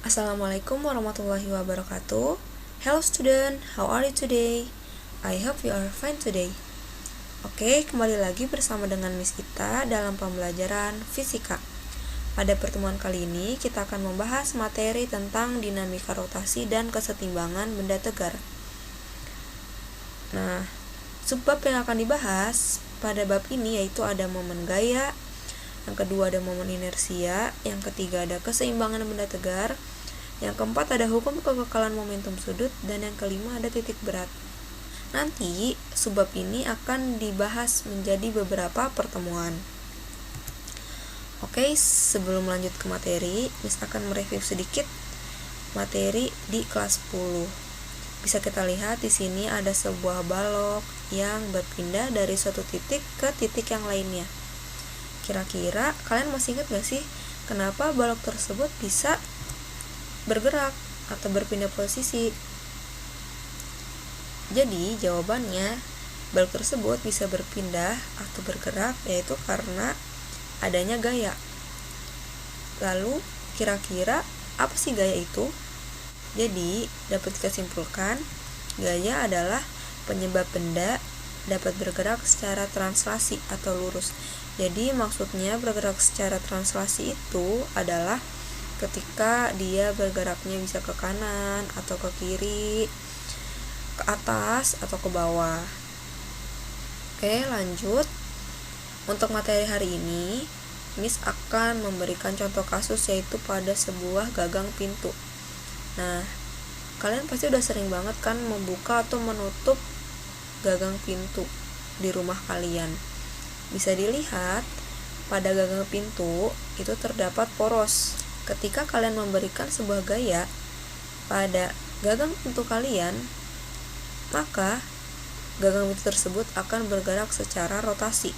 Assalamualaikum warahmatullahi wabarakatuh. Hello student, how are you today? I hope you are fine today. Oke, kembali lagi bersama dengan Miss Ita dalam pembelajaran fisika. Pada pertemuan kali ini, kita akan membahas materi tentang dinamika rotasi dan kesetimbangan benda tegar. Nah, subbab yang akan dibahas pada bab ini yaitu ada momen gaya, yang kedua ada momen inersia, yang ketiga ada keseimbangan benda tegar, yang keempat ada hukum kekekalan momentum sudut, dan yang kelima ada titik berat. Nanti subbab ini akan dibahas menjadi beberapa pertemuan. Oke, sebelum lanjut ke materi, Miss akan mereview sedikit materi di kelas 10. Bisa kita lihat di sini ada sebuah balok yang berpindah dari suatu titik ke titik yang lainnya. Kira-kira kalian masih ingat gak sih kenapa balok tersebut bisa bergerak atau berpindah posisi? Jadi jawabannya, balok tersebut bisa berpindah atau bergerak yaitu karena adanya gaya. Lalu kira-kira apa sih gaya itu? Jadi dapat kita simpulkan, gaya adalah penyebab benda dapat bergerak secara translasi atau lurus. Jadi maksudnya bergerak secara translasi itu adalah ketika dia bergeraknya bisa ke kanan atau ke kiri, ke atas atau ke bawah. Oke, lanjut. Untuk materi hari ini, Miss akan memberikan contoh kasus yaitu pada sebuah gagang pintu. Nah, kalian pasti udah sering banget kan membuka atau menutup gagang pintu di rumah kalian. Bisa dilihat pada gagang pintu itu terdapat poros. Ketika kalian memberikan sebuah gaya pada gagang pintu kalian, maka gagang pintu tersebut akan bergerak secara rotasi.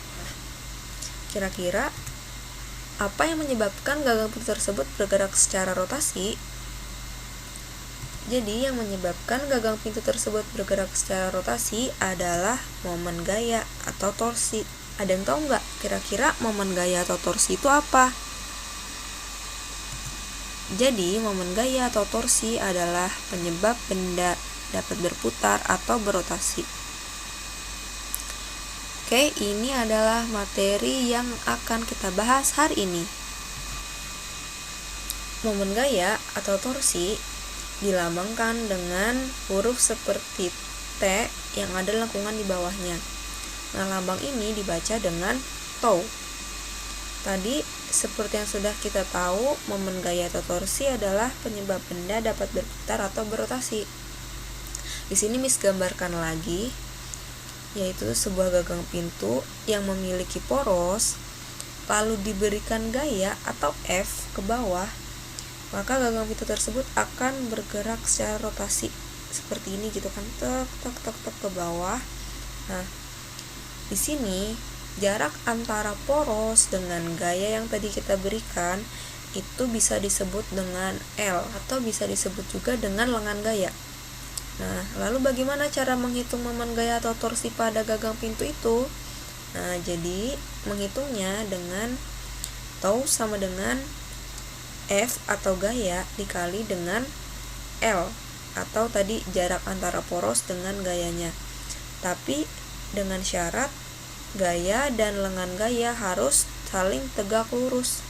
Kira-kira apa yang menyebabkan gagang pintu tersebut bergerak secara rotasi? Jadi yang menyebabkan gagang pintu tersebut bergerak secara rotasi adalah momen gaya atau torsi. Ada yang tahu nggak kira-kira momen gaya atau torsi itu apa? Jadi momen gaya atau torsi adalah penyebab benda dapat berputar atau berotasi. Oke, ini adalah materi yang akan kita bahas hari ini. Momen gaya atau torsi dilambangkan dengan huruf seperti T yang ada lengkungan di bawahnya. Nah, lambang ini dibaca dengan tau. Tadi seperti yang sudah kita tahu, momen gaya atau torsi adalah penyebab benda dapat berputar atau berotasi. Di sini Miss gambarkan lagi, yaitu sebuah gagang pintu yang memiliki poros, lalu diberikan gaya atau F ke bawah, maka gagang pintu tersebut akan bergerak secara rotasi seperti ini gitu kan, tek ke bawah. Nah, di sini jarak antara poros dengan gaya yang tadi kita berikan itu bisa disebut dengan L atau bisa disebut juga dengan lengan gaya. Nah, lalu bagaimana cara menghitung momen gaya atau torsi pada gagang pintu itu? Nah, jadi menghitungnya dengan tau sama dengan F atau gaya dikali dengan L atau tadi jarak antara poros dengan gayanya. Tapi dengan syarat gaya dan lengan gaya harus saling tegak lurus.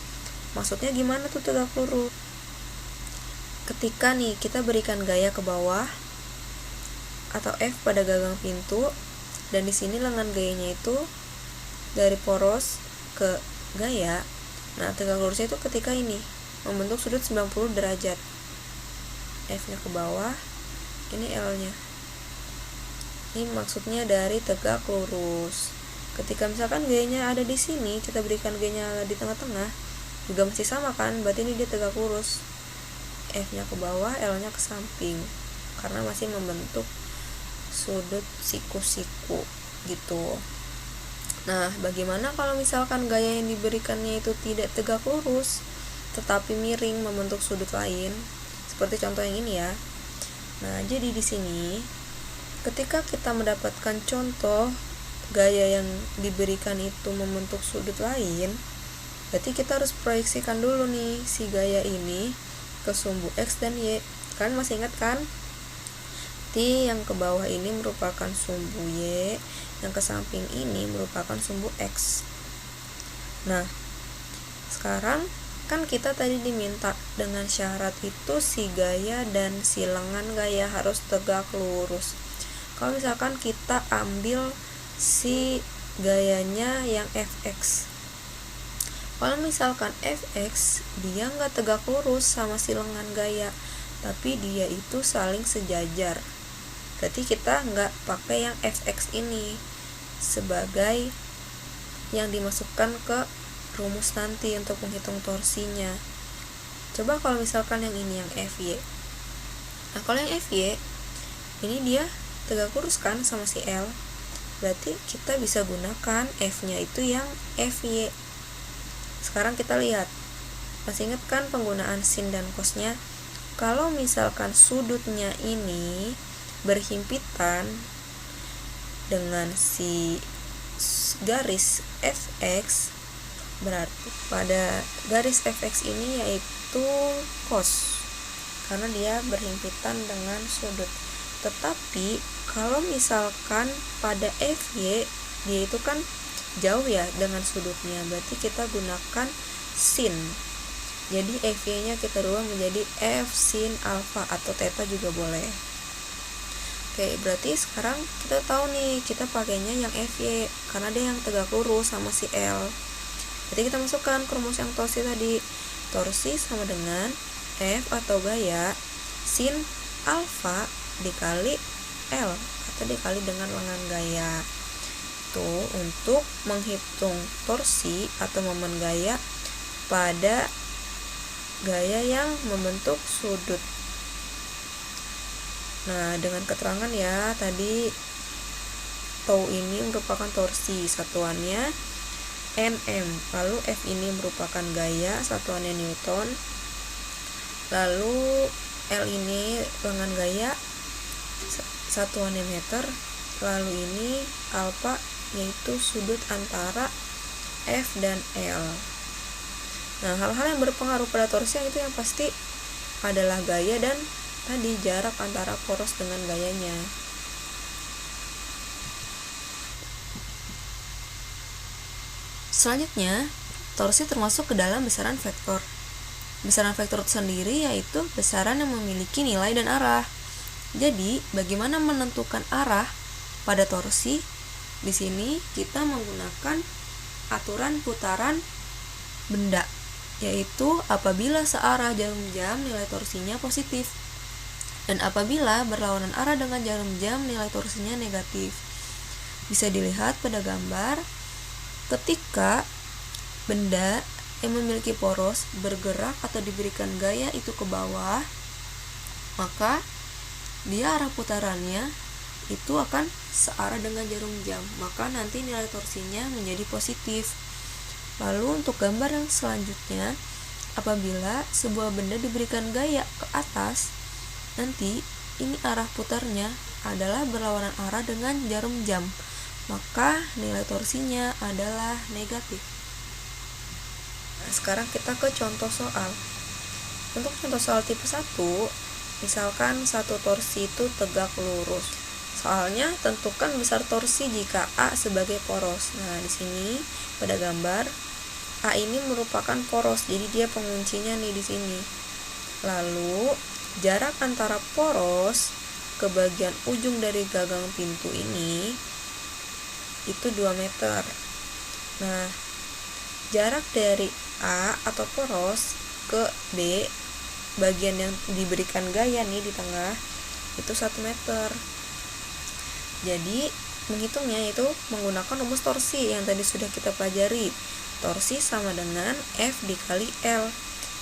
Maksudnya gimana tuh tegak lurus? Ketika nih kita berikan gaya ke bawah atau F pada gagang pintu, dan di sini lengan gayanya itu dari poros ke gaya. Nah, tegak lurusnya itu ketika ini membentuk sudut 90 derajat. F-nya ke bawah, ini L-nya. Ini maksudnya dari tegak lurus. Ketika misalkan gayanya ada di sini, kita berikan gayanya di tengah-tengah, juga masih sama kan, berarti ini dia tegak lurus. F-nya ke bawah, L-nya ke samping, karena masih membentuk sudut siku-siku gitu. Nah, bagaimana kalau misalkan gaya yang diberikannya itu tidak tegak lurus, tetapi miring membentuk sudut lain? Seperti contoh yang ini ya. Nah, jadi di sini ketika kita mendapatkan contoh gaya yang diberikan itu membentuk sudut lain, berarti kita harus proyeksikan dulu nih si gaya ini ke sumbu X dan Y. Kalian masih ingat kan? T yang ke bawah ini merupakan sumbu Y, yang ke samping ini merupakan sumbu X. Nah, sekarang kan kita tadi diminta dengan syarat itu si gaya dan si lengan gaya harus tegak lurus. Kalau misalkan kita ambil si gayanya yang Fx, kalau misalkan Fx dia nggak tegak lurus sama si lengan gaya, tapi dia itu saling sejajar, berarti kita nggak pakai yang Fx ini sebagai yang dimasukkan ke rumus nanti untuk menghitung torsinya. Coba kalau misalkan yang ini yang Fy. Nah, kalau yang Fy ini dia tegak lurus kan sama si L, berarti kita bisa gunakan F-nya itu yang Fy. Sekarang kita lihat, masih ingat kan penggunaan sin dan cosnya? Kalau misalkan sudutnya ini berhimpitan dengan si garis Fx, berarti pada garis Fx ini yaitu cos, karena dia berhimpitan dengan sudut. Tetapi kalau misalkan pada Fy dia itu kan jauh ya dengan sudutnya, berarti kita gunakan sin. Jadi Fy nya kita rubah menjadi F sin alfa atau theta juga boleh. Oke, berarti sekarang kita tahu nih kita pakainya yang Fy karena dia yang tegak lurus sama si L. Berarti kita masukkan ke rumus yang torsi tadi. Torsi sama dengan F atau gaya sin alfa dikali L atau dikali dengan lengan gaya. Itu untuk menghitung torsi atau momen gaya pada gaya yang membentuk sudut. Nah, dengan keterangan ya tadi tau ini merupakan torsi, satuannya Nm, lalu F ini merupakan gaya, satuannya Newton, lalu L ini lengan gaya, satuannya meter, lalu ini alfa yaitu sudut antara F dan L. Nah, hal-hal yang berpengaruh pada torsi itu yang pasti adalah gaya dan tadi jarak antara poros dengan gayanya. Selanjutnya, torsi termasuk ke dalam besaran vektor. Besaran vektor itu sendiri yaitu besaran yang memiliki nilai dan arah. Jadi, bagaimana menentukan arah pada torsi? Di sini kita menggunakan aturan putaran benda, yaitu apabila searah jarum jam nilai torsinya positif, dan apabila berlawanan arah dengan jarum jam nilai torsinya negatif. Bisa dilihat pada gambar, ketika benda yang memiliki poros bergerak atau diberikan gaya itu ke bawah, maka dia arah putarannya itu akan searah dengan jarum jam, maka nanti nilai torsinya menjadi positif. Lalu untuk gambar yang selanjutnya, apabila sebuah benda diberikan gaya ke atas, nanti ini arah putarnya adalah berlawanan arah dengan jarum jam, maka nilai torsinya adalah negatif. Nah, sekarang kita ke contoh soal. Untuk contoh soal tipe 1, misalkan satu torsi itu tegak lurus. Soalnya tentukan besar torsi jika A sebagai poros. Nah, di sini pada gambar A ini merupakan poros, jadi dia penguncinya nih di sini. Lalu jarak antara poros ke bagian ujung dari gagang pintu ini itu 2 meter. Nah, jarak dari A atau poros ke B, bagian yang diberikan gaya nih di tengah, itu 1 meter. Jadi menghitungnya itu menggunakan rumus torsi yang tadi sudah kita pelajari. Torsi sama dengan F dikali L.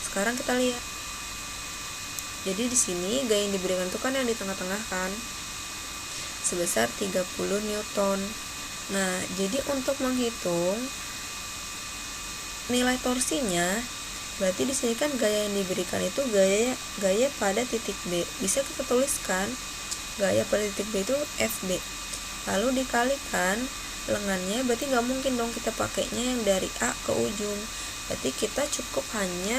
Sekarang kita lihat. Jadi di sini gaya yang diberikan itu kan yang di tengah-tengah kan, sebesar 30 Newton. Nah, jadi untuk menghitung nilai torsinya, berarti di sini kan gaya yang diberikan itu gaya pada titik B. Bisa kita tuliskan gaya pada titik B itu FB. Lalu dikalikan lengannya, berarti nggak mungkin dong kita pakainya yang dari A ke ujung. Berarti kita cukup hanya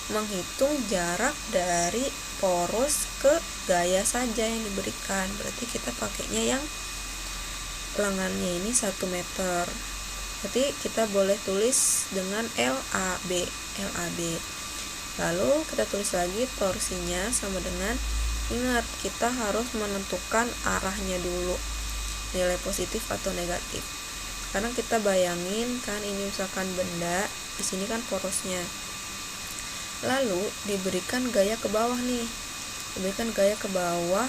menghitung jarak dari poros ke gaya saja yang diberikan. Berarti kita pakainya yang lengannya ini 1 meter. Berarti kita boleh tulis dengan LAB. Lalu kita tulis lagi torsinya sama dengan, ingat kita harus menentukan arahnya dulu, nilai positif atau negatif. Karena kita bayangin kan ini misalkan benda, di sini kan porosnya. Lalu diberikan gaya ke bawah nih. Diberikan gaya ke bawah.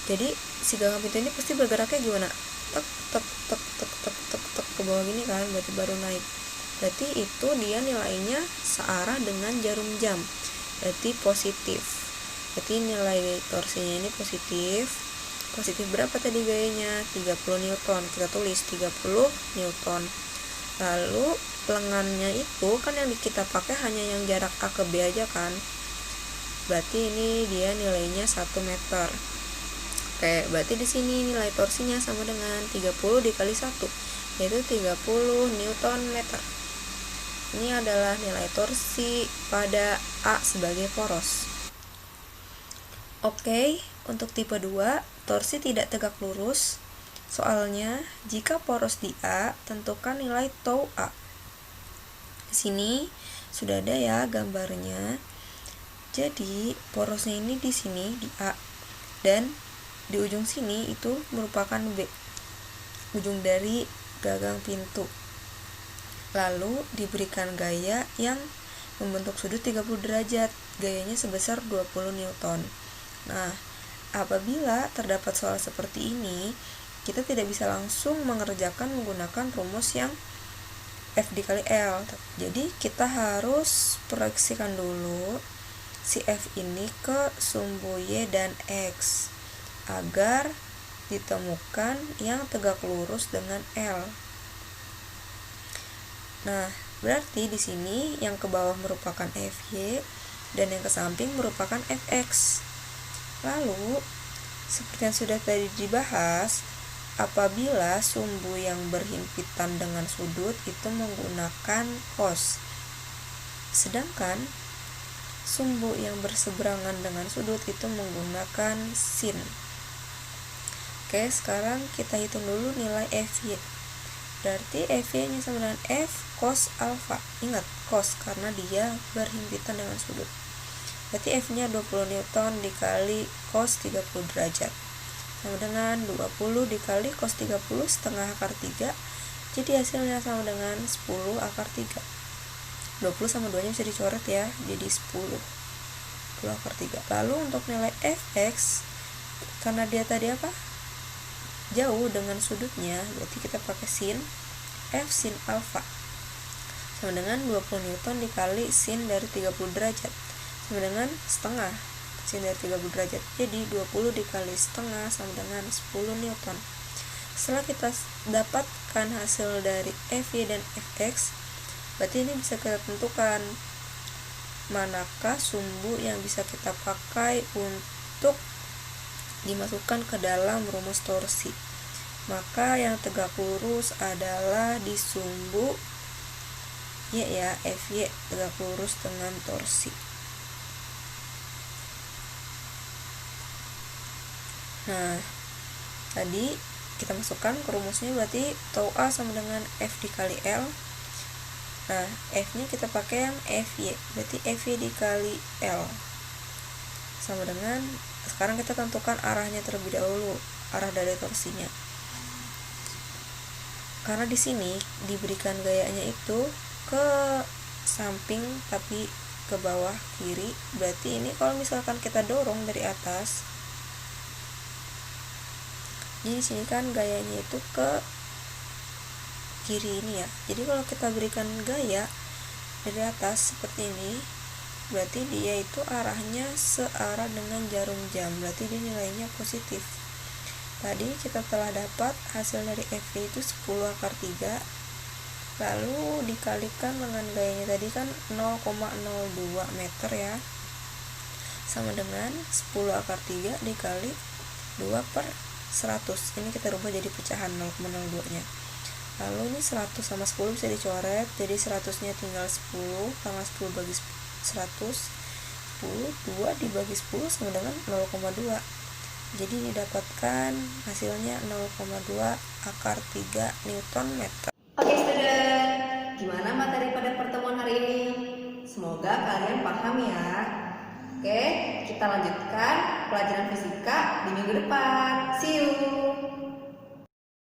Jadi si gagang pintu ini pasti bergeraknya gimana? Tek tek tek tek tek tek tek ke bawah gini kan, berarti baru naik. Berarti itu dia nilainya searah dengan jarum jam. Berarti positif. Berarti nilai torsinya ini positif. Positif berapa tadi gayanya? 30 Newton. Kita tulis 30 Newton. Lalu lengannya itu kan yang kita pakai hanya yang jarak A ke B aja kan. Berarti ini dia nilainya 1 meter. Oke, berarti di sini nilai torsinya sama dengan 30 dikali 1, yaitu 30 Newton meter. Ini adalah nilai torsi pada A sebagai poros. Oke, untuk tipe 2, torsi tidak tegak lurus. Soalnya, jika poros di A, tentukan nilai tau A. Di sini sudah ada ya gambarnya. Jadi, porosnya ini di sini di A, dan di ujung sini itu merupakan B, ujung dari gagang pintu. Lalu diberikan gaya yang membentuk sudut 30 derajat, gayanya sebesar 20 Newton. Nah, apabila terdapat soal seperti ini, kita tidak bisa langsung mengerjakan menggunakan rumus yang F dikali L. Jadi kita harus proyeksikan dulu si F ini ke sumbu Y dan X agar ditemukan yang tegak lurus dengan L. Nah, berarti di sini yang ke bawah merupakan FY dan yang ke samping merupakan FX. Lalu, seperti yang sudah tadi dibahas, apabila sumbu yang berhimpitan dengan sudut itu menggunakan cos, sedangkan sumbu yang berseberangan dengan sudut itu menggunakan sin. Oke, sekarang kita hitung dulu nilai FY. Berarti FY-nya sama dengan F cos alfa. Ingat, cos karena dia berhimpitan dengan sudut. Berarti F-nya 20 Newton dikali cos 30 derajat. Sama dengan 20 dikali cos 30 setengah akar 3. Jadi hasilnya sama dengan 10 akar 3. 20 sama 2-nya bisa dicoret ya, jadi 10 akar 3. Lalu untuk nilai Fx, karena dia tadi apa? Jauh dengan sudutnya, berarti kita pakai sin F sin alfa sama dengan 20 Newton dikali sin dari 30 derajat sama dengan setengah sin dari 30 derajat. Jadi 20 dikali setengah sama dengan 10 Newton. Setelah kita dapatkan hasil dari Fy dan Fx, berarti ini bisa kita tentukan manakah sumbu yang bisa kita pakai untuk dimasukkan ke dalam rumus torsi. Maka yang tegak lurus adalah di sumbu Y ya, FY tegak lurus dengan torsi. Nah, tadi kita masukkan ke rumusnya, berarti tau A sama dengan F dikali L. Nah, F-nya kita pakai yang FY, berarti FY dikali L sama dengan, sekarang kita tentukan arahnya terlebih dahulu, arah dari torsinya. Karena di sini diberikan gayanya itu ke samping tapi ke bawah kiri, berarti ini kalau misalkan kita dorong dari atas, jadi di sini kan gayanya itu ke kiri ini ya. Jadi kalau kita berikan gaya dari atas seperti ini, berarti dia itu arahnya searah dengan jarum jam, berarti dia nilainya positif. Tadi kita telah dapat hasil dari Fy itu 10 akar 3, lalu dikalikan dengan gayanya tadi kan 0,02 meter ya, sama dengan 10 akar 3 dikali 2 per 100. Ini kita rubah jadi pecahan 0,02 nya. Lalu ini 100 sama 10 bisa dicoret, jadi 100 nya tinggal 10, pangkat 10 bagi 2 dibagi 10 sama dengan 0,2. Jadi didapatkan hasilnya 0,2 akar 3 Newton meter. Oke student, gimana materi pada pertemuan hari ini? Semoga kalian paham ya. Oke, kita lanjutkan pelajaran fisika di minggu depan. See you!